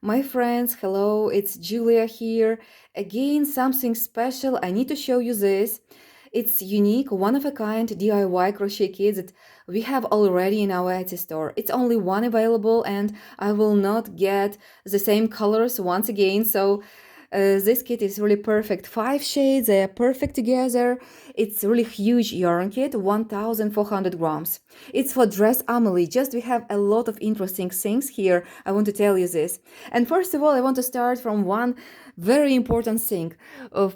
My friends, hello, it's Julia here. Again, something special. I need to show you this. It's unique, one of a kind DIY crochet kits that we have already in our Etsy store. It's only one available, and I will not get the same colors once again. So this kit is really perfect. 5 shades, they are perfect together. It's really huge yarn kit, 1,400 grams. It's for dress Ameli. Just we have a lot of interesting things here. I want to tell you this. And first of all, I want to start from one very important thing.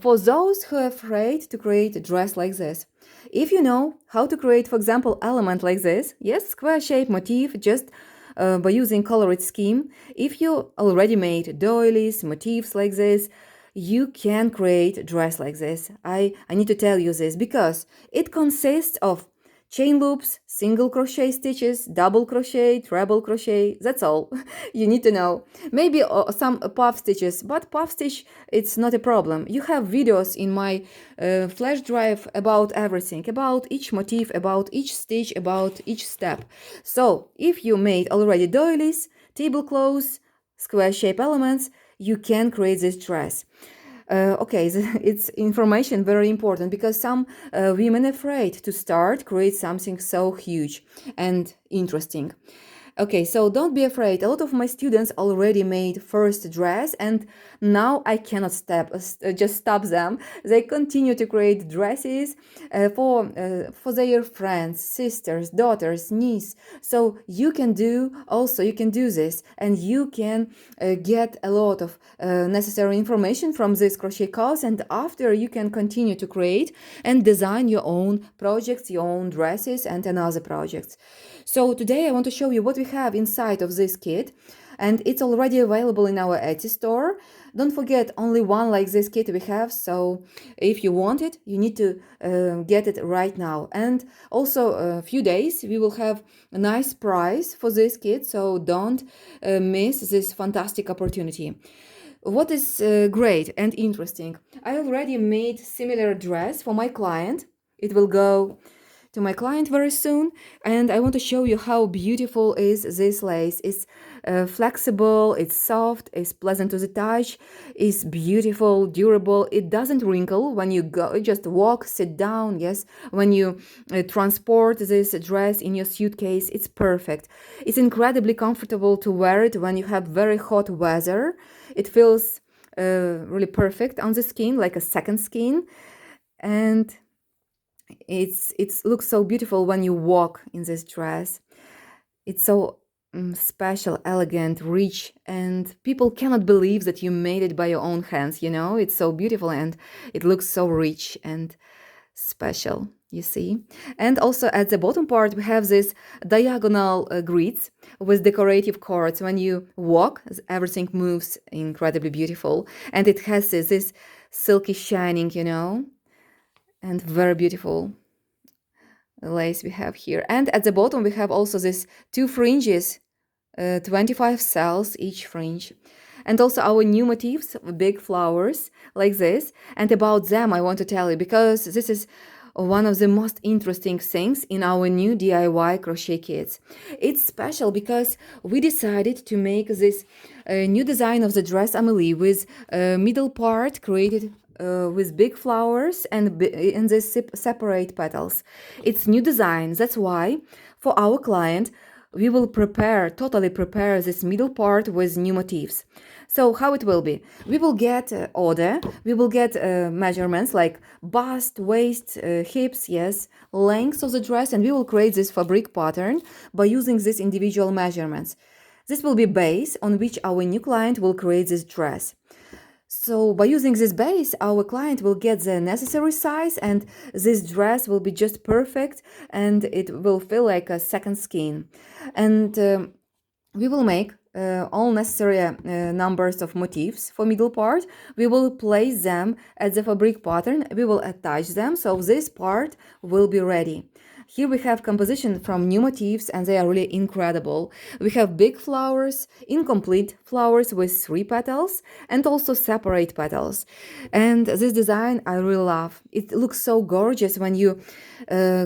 For those who are afraid to create a dress like this. If you know how to create, for example, element like this, yes, square shape motif, just by using colored scheme. If you already made doilies, motifs like this, you can create a dress like this. I need to tell you this because it consists of chain loops, single crochet stitches, double crochet, treble crochet, that's all you need to know. Maybe some puff stitches, but puff stitch, it's not a problem. You have videos in my flash drive about everything, about each motif, about each stitch, about each step. So if you made already doilies, tablecloths, square shape elements, you can create this dress. Okay, it's information very important because some women afraid to start create something so huge and interesting. Okay, so don't be afraid. A lot of my students already made first dress, and now I cannot just stop them. They continue to create dresses for their friends, sisters, daughters, niece. So you can do this, and you can get a lot of necessary information from this crochet course, and after you can continue to create and design your own projects, your own dresses, and another projects. So today I want to show you what we have inside of this kit, and it's already available in our Etsy store. Don't forget, only one like this kit we have, so if you want it, you need to get it right now. And also a few days we will have a nice price for this kit, so don't miss this fantastic opportunity. What is great and interesting, I already made similar dress for my client. It will go to my client very soon, and I want to show you how beautiful is this lace. It's flexible, it's soft, it's pleasant to the touch, it's beautiful, durable. It doesn't wrinkle when you go, just walk, sit down. Yes, when you transport this dress in your suitcase, it's perfect. It's incredibly comfortable to wear it when you have very hot weather. It feels really perfect on the skin, like a second skin, and it looks so beautiful when you walk in this dress. It's so special, elegant, rich, and people cannot believe that you made it by your own hands. It's so beautiful and it looks so rich and special, you see. And also at the bottom part we have this diagonal grids with decorative cords. When you walk, everything moves incredibly beautiful, and it has this silky shining, and very beautiful lace we have here. And at the bottom we have also these two fringes, 25 cells each fringe, and also our new motifs, big flowers like this. And about them I want to tell you because this is one of the most interesting things in our new DIY crochet kits. It's special because we decided to make this new design of the dress Ameli with middle part created with big flowers and in these separate petals. It's new design. That's why for our client we will totally prepare this middle part with new motifs. So how it will be? We will get order, we will get measurements like bust, waist, hips, yes, length of the dress, and we will create this fabric pattern by using these individual measurements. This will be base on which our new client will create this dress. So by using this base, our client will get the necessary size, and this dress will be just perfect, and it will feel like a second skin. And we will make all necessary numbers of motifs for middle part. We will place them at the fabric pattern. We will attach them, so this part will be ready. Here we have composition from new motifs, and they are really incredible. We have big flowers, incomplete flowers with 3 petals, and also separate petals. And this design I really love. It looks so gorgeous when you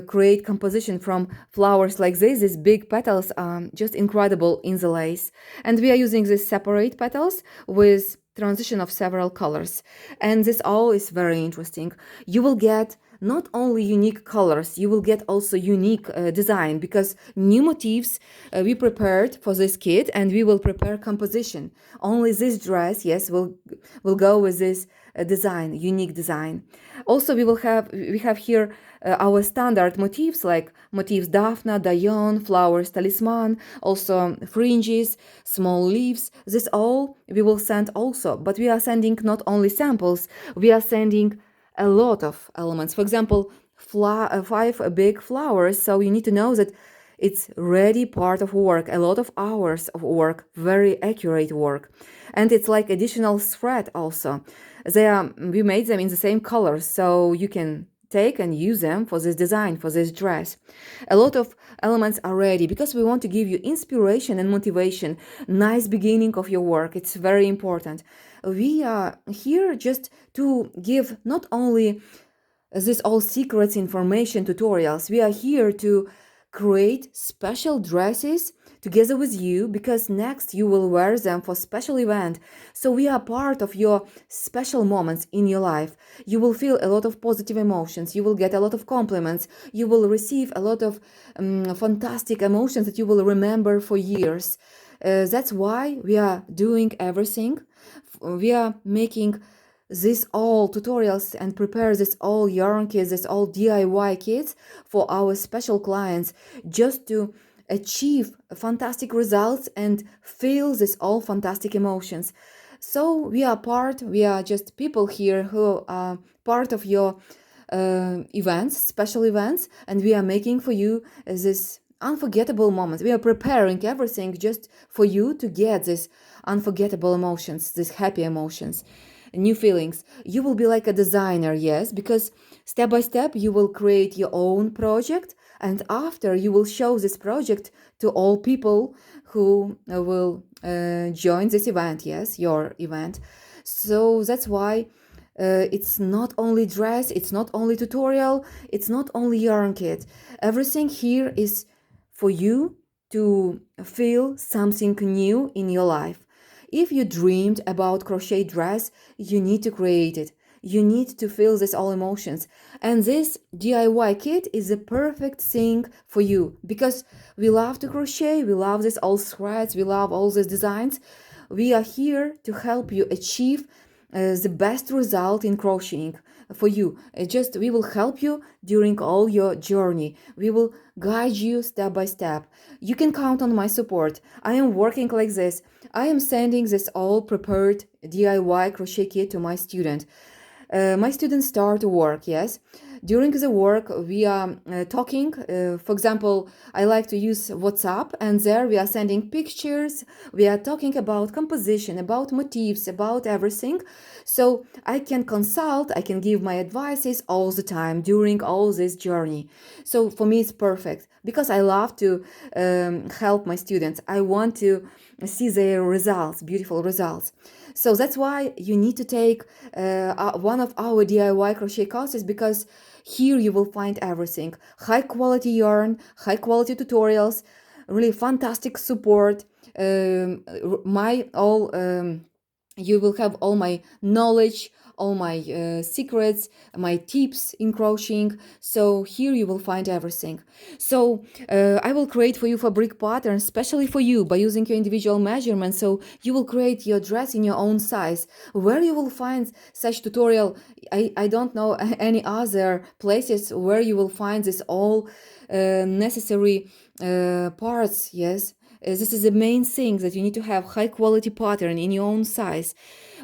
create composition from flowers like this. These big petals are just incredible in the lace. And we are using these separate petals with transition of several colors, and this all is very interesting. You will get not only unique colors, you will get also unique design, because new motifs we prepared for this kit, and we will prepare composition. Only this dress, yes, will go with this design, unique design. Also, we have here our standard motifs like motifs Daphne, Dion, flowers, talisman, also fringes, small leaves. This all we will send also, but we are sending not only samples, we are sending a lot of elements. For example, 5 big flowers, so you need to know that it's ready part of work, a lot of hours of work, very accurate work. And it's like additional thread also. We made them in the same colors, so you can take and use them for this design, for this dress. A lot of elements are ready because we want to give you inspiration and motivation, nice beginning of your work. It's very important. We are here just to give not only this all secrets information tutorials, we are here to create special dresses together with you, because next you will wear them for special event. So we are part of your special moments in your life. You will feel a lot of positive emotions, you will get a lot of compliments, you will receive a lot of fantastic emotions that you will remember for years. That's why we are doing everything. We are making this all tutorials and prepare this all yarn kits, this all DIY kits for our special clients, just to achieve fantastic results and feel this all fantastic emotions. So we are just people here who are part of your events, special events, and we are making for you this unforgettable moments. We are preparing everything just for you to get this unforgettable emotions, these happy emotions, new feelings. You will be like a designer, yes, because step by step you will create your own project, and after you will show this project to all people who will join this event, yes, your event. So that's why it's not only dress, it's not only tutorial, it's not only yarn kit. Everything here is for you to feel something new in your life. If you dreamed about crochet dress, you need to create it. You need to feel these all emotions. And this DIY kit is the perfect thing for you, because we love to crochet, we love this all threads, we love all these designs. We are here to help you achieve the best result in crocheting for you. We will help you during all your journey. We will guide you step by step. You can count on my support. I am working like this. I am sending this all prepared DIY crochet kit to my student. My students start work, yes. During the work, we are talking. For example, I like to use WhatsApp, and there we are sending pictures. We are talking about composition, about motifs, about everything. So I can consult, I can give my advices all the time during all this journey. So for me, it's perfect because I love to help my students. I want to see their results, beautiful results. So that's why you need to take one of our DIY crochet courses, because here you will find everything. High quality yarn, high quality tutorials, really fantastic support. You will have all my knowledge, all my secrets, my tips in crocheting. So here you will find everything. So I will create for you fabric patterns especially for you by using your individual measurements. So you will create your dress in your own size. Where you will find such tutorial, I don't know any other places where you will find this all necessary parts, yes. This is the main thing, that you need to have high quality pattern in your own size.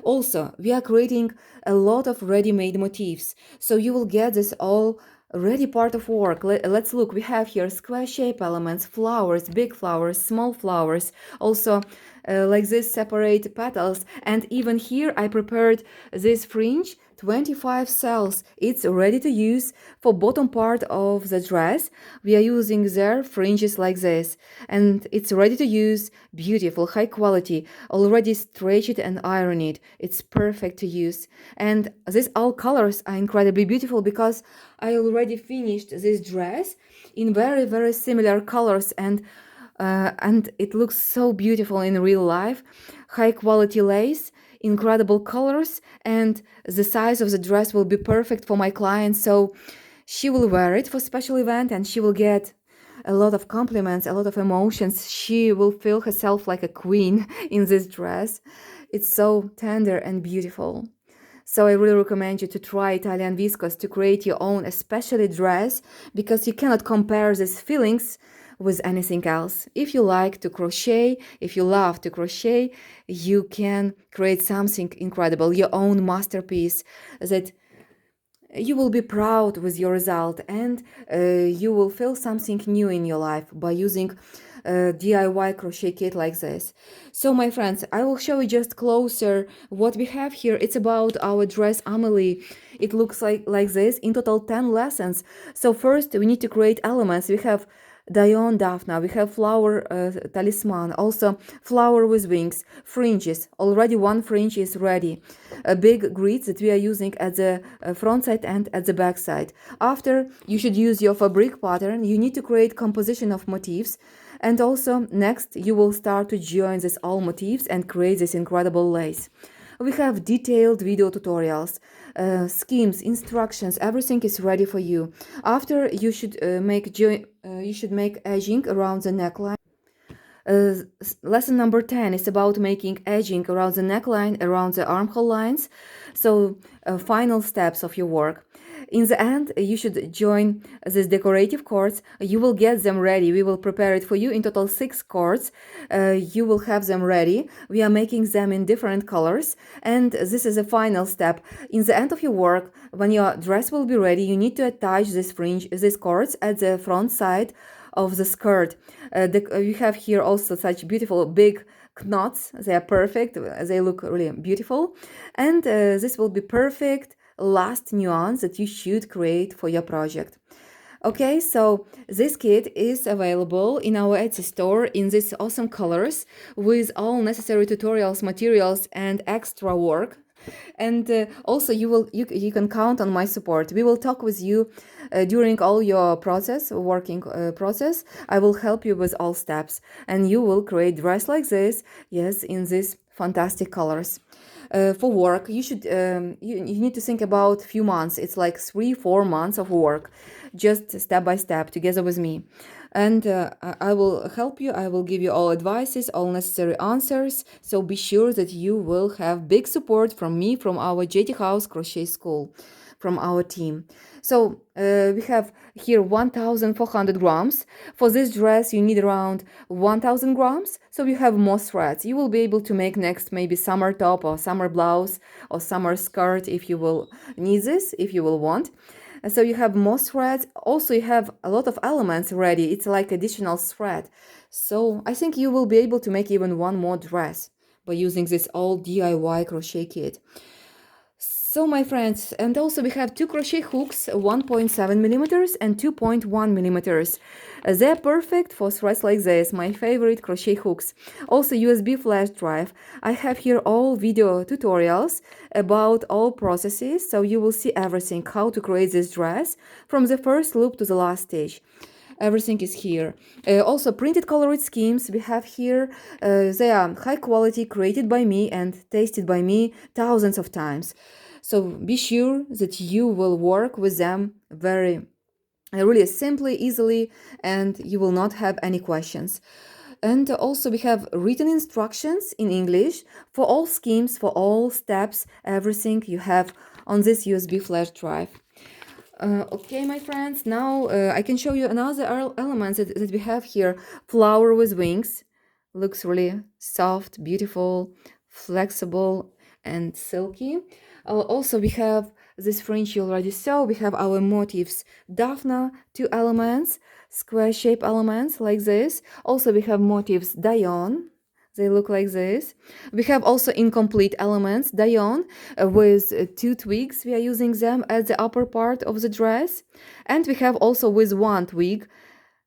Also, we are creating a lot of ready-made motifs, so you will get this all ready part of work. Let's look. We have here square shape elements, flowers, big flowers, small flowers, also like this separate petals. And even here I prepared this fringe, 25 cells. It's ready to use for bottom part of the dress. We are using their fringes like this, and it's ready to use, beautiful, high quality, already stretched and ironed. It's perfect to use. And these all colors are incredibly beautiful because I already finished this dress in very, very similar colors, and it looks so beautiful in real life. High quality lace, incredible colors, and the size of the dress will be perfect for my client. So she will wear it for special event and she will get a lot of compliments, a lot of emotions. She will feel herself like a queen in this dress. It's so tender and beautiful. So I really recommend you to try Italian viscose to create your own, especially dress, because you cannot compare these feelings with anything else. If you like to crochet, if you love to crochet, you can create something incredible, your own masterpiece that you will be proud with your result, and you will feel something new in your life by using a DIY crochet kit like this. So my friends, I will show you just closer what we have here. It's about our dress Ameli. It looks like this. In total 10 lessons. So first we need to create elements. We have Dion Daphne, we have flower talisman, also flower with wings, fringes. Already one fringe is ready. Big grids that we are using at the front side and at the back side. After, you should use your fabric pattern. You need to create composition of motifs. And also, next, you will start to join this all motifs and create this incredible lace. We have detailed video tutorials, schemes, instructions, everything is ready for you. After, you should make edging around the neckline. Lesson number 10 is about making edging around the neckline, around the armhole lines. So, final steps of your work. In the end, you should join these decorative cords. You will get them ready. We will prepare it for you. In total, 6 cords. You will have them ready. We are making them in different colors. And this is a final step. In the end of your work, when your dress will be ready, you need to attach this fringe, these cords at the front side of the skirt. We have here also such beautiful big knots. They are perfect. They look really beautiful. And this will be perfect last nuance that you should create for your project. Okay, so this kit is available in our Etsy store in these awesome colors with all necessary tutorials, materials, and extra work. And also you can count on my support. We will talk with you during all your working process. I will help you with all steps, and you will create dress like this, yes, in these fantastic colors. For work, you should you need to think about few months. It's like 3-4 months of work, just step by step together with me. And I will help you. I will give you all advices, all necessary answers. So be sure that you will have big support from me, from our JThouse crochet school, from our team. So we have here 1,400 grams. For this dress, you need around 1,000 grams. So you have more threads. You will be able to make next maybe summer top or summer blouse or summer skirt if you will need this, if you will want. So you have more threads. Also, you have a lot of elements ready. It's like additional thread. So I think you will be able to make even one more dress by using this all DIY crochet kit. So my friends, and also we have 2 crochet hooks, 1.7 millimeters and 2.1 millimeters. They're perfect for threads like this, my favorite crochet hooks. Also USB flash drive. I have here all video tutorials about all processes, so you will see everything, how to create this dress from the first loop to the last stage. Everything is here. Also printed colored schemes we have here. They are high quality, created by me and tasted by me thousands of times. So be sure that you will work with them really simply, easily, and you will not have any questions. And also we have written instructions in English for all schemes, for all steps, everything you have on this USB flash drive. Okay, my friends, now I can show you another element that we have here. Flower with wings. Looks really soft, beautiful, flexible, and silky. Also, we have this fringe you already saw. We have our motifs, Daphne, 2 elements, square shape elements like this. Also, we have motifs, Dion, They look like this. We have also incomplete elements, Dayon, with 2 twigs. We are using them at the upper part of the dress. And we have also with 1 twig,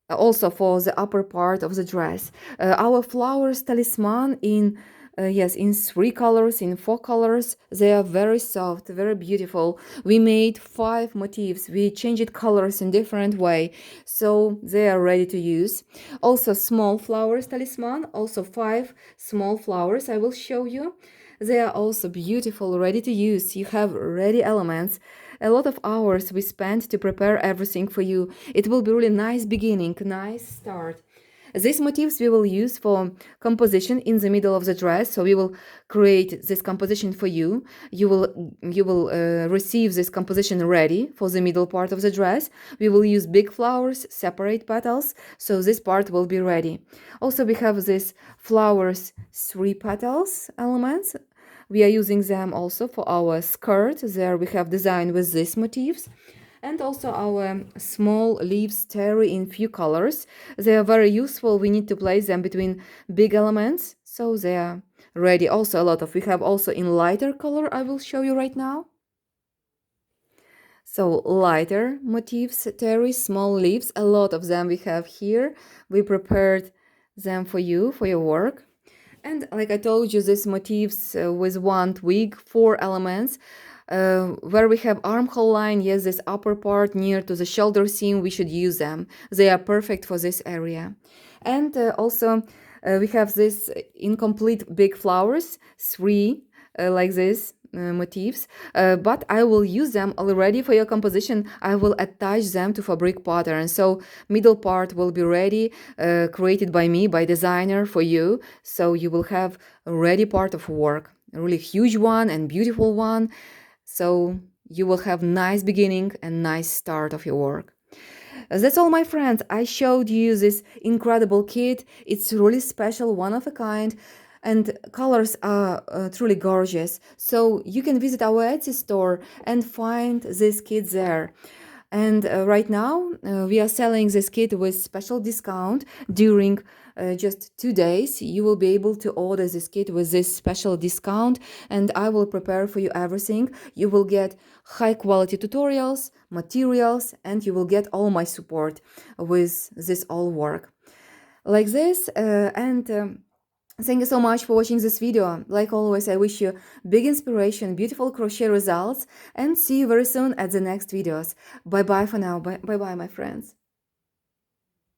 also for the upper part of the dress. Our flowers talisman in yes, in 3 colors, in 4 colors. They are very soft, very beautiful. We made 5 motifs. We changed colors in different way, so they are ready to use. Also small flowers talisman, also 5 small flowers. I will show you. They are also beautiful, ready to use. You have ready elements. A lot of hours we spent to prepare everything for you. It will be really nice beginning, nice start. These motifs we will use for composition in the middle of the dress. So we will create this composition for you. You will receive this composition ready for the middle part of the dress. We will use big flowers, separate petals, so this part will be ready. Also we have this flowers 3 petals elements. We are using them also for our skirt. There we have designed with these motifs. And also our small leaves terry in few colors. They are very useful. We need to place them between big elements, so they are ready. Also a lot of, we have also in lighter color, I will show you right now. So lighter motifs, terry, small leaves, a lot of them we have here. We prepared them for you, for your work. And like I told you, these motifs with 1 twig, 4 elements. Where we have armhole line, yes, this upper part near to the shoulder seam, we should use them. They are perfect for this area. And also we have this incomplete big flowers, 3 like this motifs, but I will use them already for your composition. I will attach them to fabric pattern, so middle part will be ready, created by me, by designer for you, so you will have a ready part of work, a really huge one and beautiful one. So you will have nice beginning and nice start of your work. That's all, my friends. I showed you this incredible kit. It's really special, one of a kind, and colors are truly gorgeous. So you can visit our Etsy store and find this kit there. And right now we are selling this kit with special discount during just 2 days. You will be able to order this kit with this special discount, and I will prepare for you everything. You will get high quality tutorials, materials, and you will get all my support with this all work like this. Thank you so much for watching this video. Like always, I wish you big inspiration, beautiful crochet results, and see you very soon at the next videos. Bye bye for now. Bye bye, my friends.